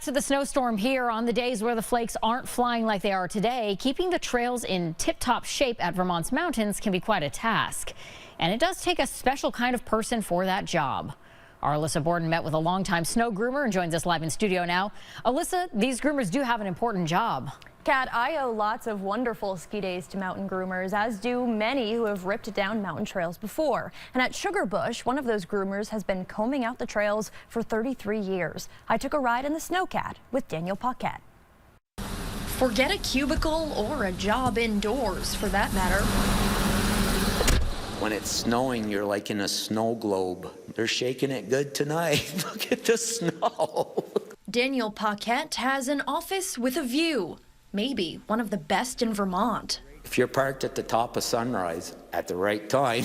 To the snowstorm here. On the days where the flakes aren't flying like they are today, keeping the trails in tip-top shape at Vermont's mountains can be quite a task. And it does take a special kind of person for that job. Our Alyssa Borden met with a longtime snow groomer and joins us live in studio now. Alyssa, these groomers do have an important job. Kat, I owe lots of wonderful ski days to mountain groomers, as do many who have ripped down mountain trails before. And at Sugarbush, one of those groomers has been combing out the trails for 33 years. I took a ride in the Snowcat with Daniel Paquette. Forget a cubicle or a job indoors, for that matter. When it's snowing, you're like in a snow globe. They're shaking it good tonight. Look at the snow. Daniel Paquette has an office with a view. Maybe one of the best in Vermont. If you're parked at the top of Sunrise at the right time,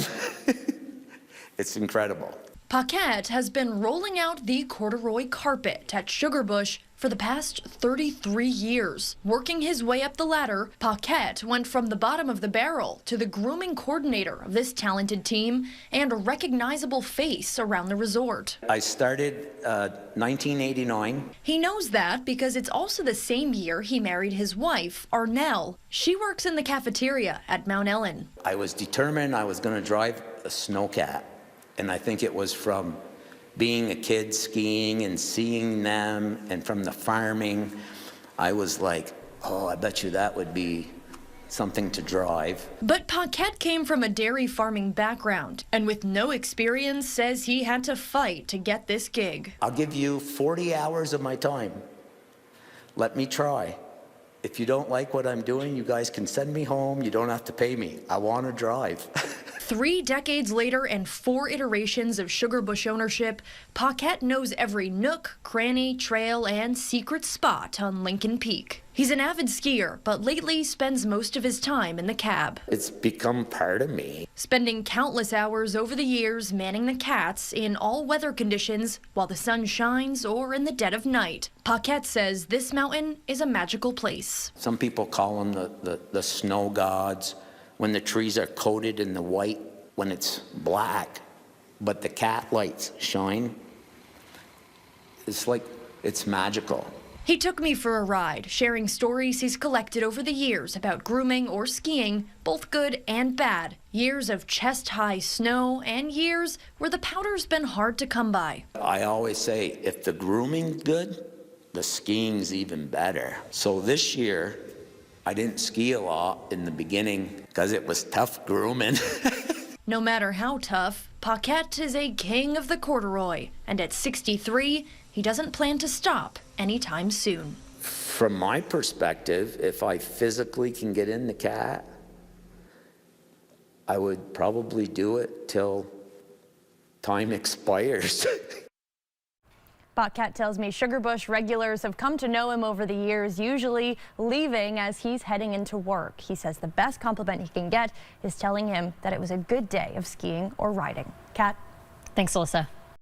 it's incredible. Paquette has been rolling out the corduroy carpet at Sugarbush for the past 33 years. Working his way up the ladder, Paquette went from the bottom of the barrel to the grooming coordinator of this talented team and a recognizable face around the resort. I started 1989. He knows that because it's also the same year he married his wife, Arnell. She works in the cafeteria at Mount Ellen. I was determined I was going to drive a Snowcat, and I think it was from being a kid skiing and seeing them, and from the farming, I was like, oh, I bet you that would be something to drive. But Paquette came from a dairy farming background, and with no experience, says he had to fight to get this gig. I'll give you 40 hours of my time. Let me try. If you don't like what I'm doing, you guys can send me home. You don't have to pay me. I want to drive. 3 decades later and 4 iterations of Sugarbush ownership, Paquette knows every nook, cranny, trail, and secret spot on Lincoln Peak. He's an avid skier, but lately spends most of his time in the cab. It's become part of me. Spending countless hours over the years manning the cats in all weather conditions while the sun shines or in the dead of night. Paquette says this mountain is a magical place. Some people call them the snow gods. When the trees are coated in the white, when it's black, but the cat lights shine, it's like, it's magical. He took me for a ride, sharing stories he's collected over the years about grooming or skiing, both good and bad. Years of chest-high snow and years where the powder's been hard to come by. I always say, if the grooming's good, the skiing's even better. So this year, I didn't ski a lot in the beginning because it was tough grooming. No matter how tough, Paquette is a king of the corduroy, and at 63, he doesn't plan to stop anytime soon. From my perspective, if I physically can get in the cat, I would probably do it till time expires. Paquette tells me Sugarbush regulars have come to know him over the years, usually leaving as he's heading into work. He says the best compliment he can get is telling him that it was a good day of skiing or riding. Kat? Thanks, Alyssa.